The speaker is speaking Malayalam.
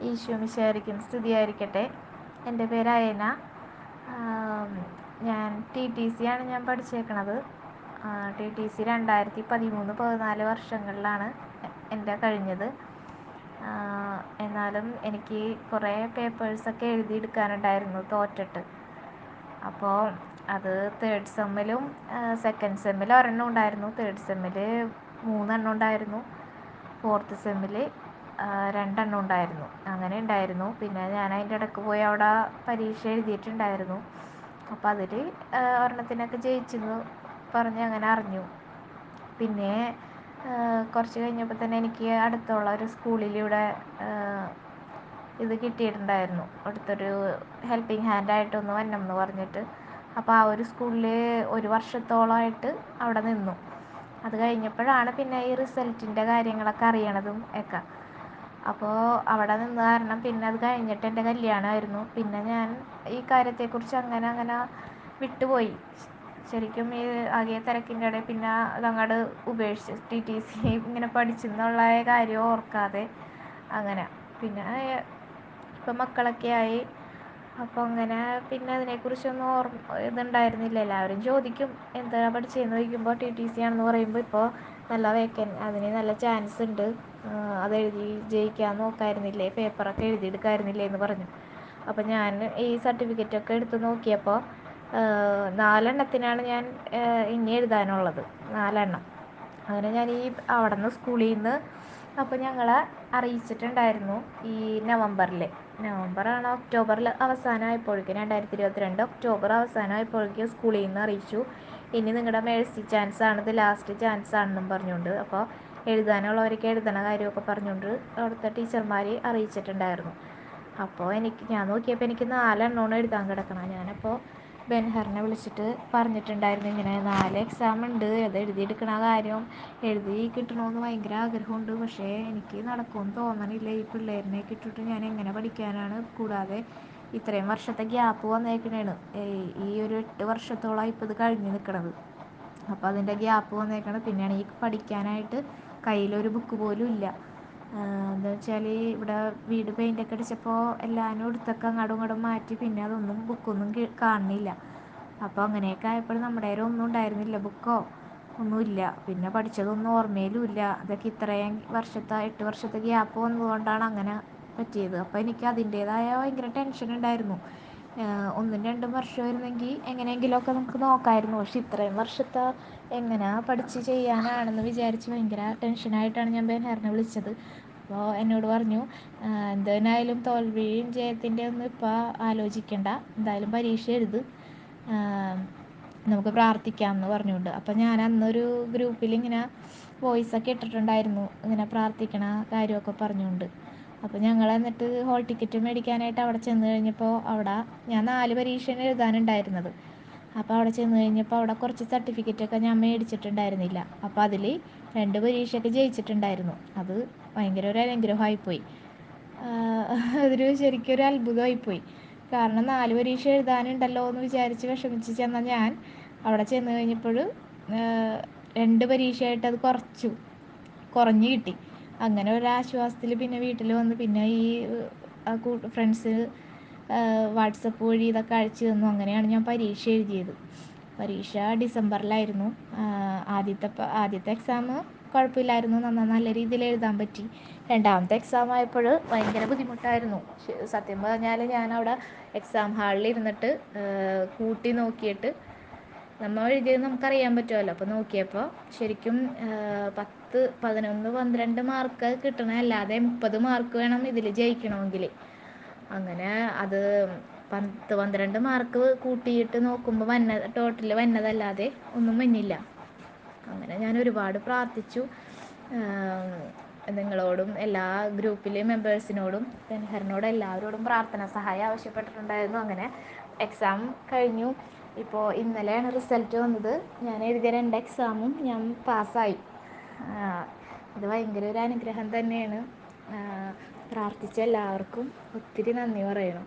ഈശോ മിശിഹായ്ക്കും സ്തുതിയായിരിക്കട്ടെ. എൻ്റെ പേര് അയന. ഞാൻ TTC ആണ് ഞാൻ പഠിച്ചേക്കണത്. TTC 2013-14 വർഷങ്ങളിലാണ് എൻ്റെ കഴിഞ്ഞത്. എന്നാലും എനിക്ക് കുറേ പേപ്പേഴ്സൊക്കെ എഴുതിയെടുക്കാനുണ്ടായിരുന്നു തോറ്റിട്ട്. അപ്പോൾ അത് തേർഡ് സെമ്മിലും സെക്കൻഡ് സെമ്മിൽ ഒരെണ്ണം ഉണ്ടായിരുന്നു, തേർഡ് സെമ്മിൽ 3 എണ്ണം ഉണ്ടായിരുന്നു, ഫോർത്ത് സെമ്മിൽ 2 എണ്ണം ഉണ്ടായിരുന്നു. അങ്ങനെ ഉണ്ടായിരുന്നു. പിന്നെ ഞാൻ അതിൻ്റെ ഇടയ്ക്ക് പോയി അവിടെ പരീക്ഷ എഴുതിയിട്ടുണ്ടായിരുന്നു. അപ്പോൾ അതിൽ ഒരെണ്ണത്തിനൊക്കെ ജയിച്ചെന്ന് പറഞ്ഞ് അങ്ങനെ അറിഞ്ഞു. പിന്നെ കുറച്ച് കഴിഞ്ഞപ്പോൾ തന്നെ എനിക്ക് അടുത്തുള്ള ഒരു സ്കൂളിലൂടെ ഇത് കിട്ടിയിട്ടുണ്ടായിരുന്നു, അടുത്തൊരു ഹെൽപ്പിംഗ് ഹാൻഡായിട്ടൊന്ന് വരണം എന്ന് പറഞ്ഞിട്ട്. അപ്പോൾ ആ ഒരു സ്കൂളിൽ 1 വർഷത്തോളമായിട്ട് അവിടെ നിന്നു. അത് കഴിഞ്ഞപ്പോഴാണ് പിന്നെ ഈ റിസൾട്ടിൻ്റെ കാര്യങ്ങളൊക്കെ അറിയണതും ഒക്കെ. അപ്പോൾ അവിടെ നിന്ന് കാരണം പിന്നെ അത് കഴിഞ്ഞിട്ട് എൻ്റെ കല്യാണമായിരുന്നു. പിന്നെ ഞാൻ ഈ കാര്യത്തെക്കുറിച്ച് അങ്ങനെ വിട്ടുപോയി. ശരിക്കും ഈ ആകെ തിരക്കിൻ്റെ ഇടയിൽ പിന്നെ അതങ്ങോട്ട് ഉപേക്ഷിച്ച് TTC ഇങ്ങനെ പഠിച്ചെന്നുള്ള കാര്യം ഓർക്കാതെ അങ്ങനെ. പിന്നെ ഇപ്പം മക്കളൊക്കെ ആയി. അപ്പോൾ അങ്ങനെ പിന്നെ അതിനെക്കുറിച്ചൊന്നും ഇതുണ്ടായിരുന്നില്ല. എല്ലാവരും ചോദിക്കും എന്താണ് പഠിച്ചതെന്ന് ചോദിക്കുമ്പോൾ TTC ആണെന്ന് പറയുമ്പോൾ ഇപ്പോൾ നല്ല അതിന് നല്ല ചാൻസ് ഉണ്ട്, അതെഴുതി ജയിക്കാൻ നോക്കായിരുന്നില്ലേ, പേപ്പറൊക്കെ എഴുതിയെടുക്കായിരുന്നില്ലേ എന്ന് പറഞ്ഞു. അപ്പോൾ ഞാൻ ഈ സർട്ടിഫിക്കറ്റൊക്കെ എടുത്ത് നോക്കിയപ്പോൾ 4 എണ്ണത്തിനാണ് ഞാൻ ഇനി എഴുതാനുള്ളത്, 4 എണ്ണം. അങ്ങനെ ഞാൻ ഈ അവിടെ നിന്ന് സ്കൂളിൽ നിന്ന് അപ്പോൾ ഞങ്ങളെ അറിയിച്ചിട്ടുണ്ടായിരുന്നു ഈ നവംബറാണ്, ഒക്ടോബറിൽ അവസാനമായപ്പോഴേക്കും 2022 ഒക്ടോബർ അവസാനമായപ്പോഴേക്കും സ്കൂളിൽ നിന്ന് അറിയിച്ചു, ഇനി നിങ്ങളുടെ മേഴ്സി ചാൻസ് ആണ്, ഇത് ലാസ്റ്റ് ചാൻസ് ആണെന്നും പറഞ്ഞുകൊണ്ട്. അപ്പോൾ എഴുതാനുള്ളവർക്ക് എഴുതണ കാര്യമൊക്കെ പറഞ്ഞുകൊണ്ട് അവിടുത്തെ ടീച്ചർമാർ അറിയിച്ചിട്ടുണ്ടായിരുന്നു. അപ്പോൾ ഞാൻ നോക്കിയപ്പോൾ എനിക്ക് 4 എണ്ണമാണ് എഴുതാൻ കിടക്കണം. ഞാനപ്പോൾ ബെൻഹറിനെ വിളിച്ചിട്ട് പറഞ്ഞിട്ടുണ്ടായിരുന്നു, ഇങ്ങനെ 4 എക്സാം ഉണ്ട്, അത് എഴുതിയെടുക്കണ കാര്യം എഴുതി കിട്ടണമെന്ന് ഭയങ്കര ആഗ്രഹമുണ്ട്, പക്ഷേ എനിക്ക് നടക്കുമെന്ന് തോന്നണില്ല. ഈ പിള്ളേരിനെയൊക്കെ ഇട്ടിട്ട് ഞാൻ എങ്ങനെ പഠിക്കാനാണ്? കൂടാതെ ഇത്രയും വർഷത്തെ ഗ്യാപ്പ് വന്നേക്കണേണ്, ഈ ഒരു 8 വർഷത്തോളമായി ഇപ്പോൾ ഇത് കഴിഞ്ഞ് നിൽക്കണത്. അപ്പോൾ അതിൻ്റെ ഗ്യാപ്പ് വന്നേക്കണം. പിന്നെയാണ് ഈ പഠിക്കാനായിട്ട് കയ്യിലൊരു ബുക്ക് പോലും ഇല്ല. എന്താ വെച്ചാൽ ഇവിടെ വീട് പെയിൻ്റൊക്കെ അടിച്ചപ്പോൾ എല്ലാവരും എടുത്തൊക്കെ അങ്ങോട്ടും മാറ്റി, പിന്നെ അതൊന്നും ബുക്കൊന്നും കാണുന്നില്ല. അപ്പോൾ അങ്ങനെയൊക്കെ ആയപ്പോൾ നമ്മുടെ കയ്യിലൊന്നും ഉണ്ടായിരുന്നില്ല, ബുക്കോ ഒന്നുമില്ല. പിന്നെ പഠിച്ചതൊന്നും ഓർമ്മയിലും ഇല്ല. അതൊക്കെ ഇത്രയും 8 വർഷത്തെ ഗ്യാപ്പ് വന്നതുകൊണ്ടാണ് അങ്ങനെ പറ്റിയത്. അപ്പോൾ എനിക്ക് അതിൻ്റേതായ ഭയങ്കര ടെൻഷൻ ഉണ്ടായിരുന്നു. 1-2 വർഷമായിരുന്നെങ്കിൽ എങ്ങനെയെങ്കിലുമൊക്കെ നമുക്ക് നോക്കാമായിരുന്നു. പക്ഷെ ഇത്രയും വർഷത്തെ എങ്ങനെ പഠിച്ച് ചെയ്യാനാണെന്ന് വിചാരിച്ച് ഭയങ്കര ടെൻഷനായിട്ടാണ് ഞാൻ ബെൻഹറിനെ വിളിച്ചത്. അപ്പോൾ എന്നോട് പറഞ്ഞു, എന്തായാലും തോൽവിയും ജയത്തിൻ്റെ ഒന്നും ഇപ്പോൾ ആലോചിക്കണ്ട, എന്തായാലും പരീക്ഷ എഴുത്, നമുക്ക് പ്രാർത്ഥിക്കാം എന്ന് പറഞ്ഞുകൊണ്ട്. അപ്പോൾ ഞാൻ അന്നൊരു ഗ്രൂപ്പിൽ ഇങ്ങനെ വോയിസൊക്കെ ഇട്ടിട്ടുണ്ടായിരുന്നു, ഇങ്ങനെ പ്രാർത്ഥിക്കണ കാര്യമൊക്കെ പറഞ്ഞുകൊണ്ട്. അപ്പോൾ ഞങ്ങൾ എന്നിട്ട് ഹോൾ ടിക്കറ്റ് മേടിക്കാനായിട്ട് അവിടെ ചെന്ന് കഴിഞ്ഞപ്പോൾ ഞാൻ 4 പരീക്ഷയാണ് എഴുതാനുണ്ടായിരുന്നത്. അപ്പോൾ അവിടെ ചെന്ന് കഴിഞ്ഞപ്പോൾ അവിടെ കുറച്ച് സർട്ടിഫിക്കറ്റൊക്കെ ഞാൻ മേടിച്ചിട്ടുണ്ടായിരുന്നില്ല. അപ്പോൾ അതിൽ 2 പരീക്ഷയൊക്കെ ജയിച്ചിട്ടുണ്ടായിരുന്നു. അത് ഭയങ്കര ഒരു അനുഗ്രഹമായിപ്പോയി. അതൊരു ശരിക്കും ഒരു അത്ഭുതമായിപ്പോയി. കാരണം 4 പരീക്ഷ എഴുതാനുണ്ടല്ലോ എന്ന് വിചാരിച്ച് വിഷമിച്ച് ചെന്ന ഞാൻ അവിടെ ചെന്ന് കഴിഞ്ഞപ്പോൾ 2 പരീക്ഷയായിട്ട് അത് കുറഞ്ഞ് കിട്ടി. അങ്ങനെ ഒരാശ്വാസത്തിൽ പിന്നെ വീട്ടിൽ വന്ന് പിന്നെ ഈ ഫ്രണ്ട്സ് വാട്സപ്പ് വഴി ഇതൊക്കെ അയച്ചു തന്നു. അങ്ങനെയാണ് ഞാൻ പരീക്ഷ എഴുതിയത്. പരീക്ഷ ഡിസംബറിലായിരുന്നു. ആദ്യത്തെ എക്സാം കുഴപ്പമില്ലായിരുന്നു, നല്ല രീതിയിൽ എഴുതാൻ പറ്റി. രണ്ടാമത്തെ എക്സാം ആയപ്പോൾ ഭയങ്കര ബുദ്ധിമുട്ടായിരുന്നു. സത്യം പറഞ്ഞാൽ ഞാനവിടെ എക്സാം ഹാളിൽ ഇരുന്നിട്ട് കൂട്ടി നോക്കിയിട്ട് നമ്മൾ എഴുതിയത് നമുക്കറിയാൻ പറ്റുമല്ലോ. അപ്പോൾ നോക്കിയപ്പോൾ ശരിക്കും 10, 11, 12 മാർക്ക് കിട്ടണ, അല്ലാതെ 30 മാർക്ക് വേണം ഇതിൽ ജയിക്കണമെങ്കിൽ. അങ്ങനെ അത് 10, 12 മാർക്ക് കൂട്ടിയിട്ട് നോക്കുമ്പോൾ ടോട്ടൽ വന്നതല്ലാതെ ഒന്നും വന്നില്ല. അങ്ങനെ ഞാൻ ഒരുപാട് പ്രാർത്ഥിച്ചു. നിങ്ങളോടും എല്ലാ ഗ്രൂപ്പിലെ മെമ്പേഴ്സിനോടും ബെൻഹറിനോടും എല്ലാവരോടും പ്രാർത്ഥന സഹായം ആവശ്യപ്പെട്ടിട്ടുണ്ടായിരുന്നു. അങ്ങനെ എക്സാം കഴിഞ്ഞു. ഇപ്പോൾ ഇന്നലെയാണ് റിസൾട്ട് വന്നത്. ഞാൻ എഴുതിയ 2 എക്സാമും ഞാൻ പാസ്സായി. ഇത് ഭയങ്കര ഒരു അനുഗ്രഹം തന്നെയാണ്. പ്രാർത്ഥിച്ച എല്ലാവർക്കും ഒത്തിരി നന്ദി പറയണം.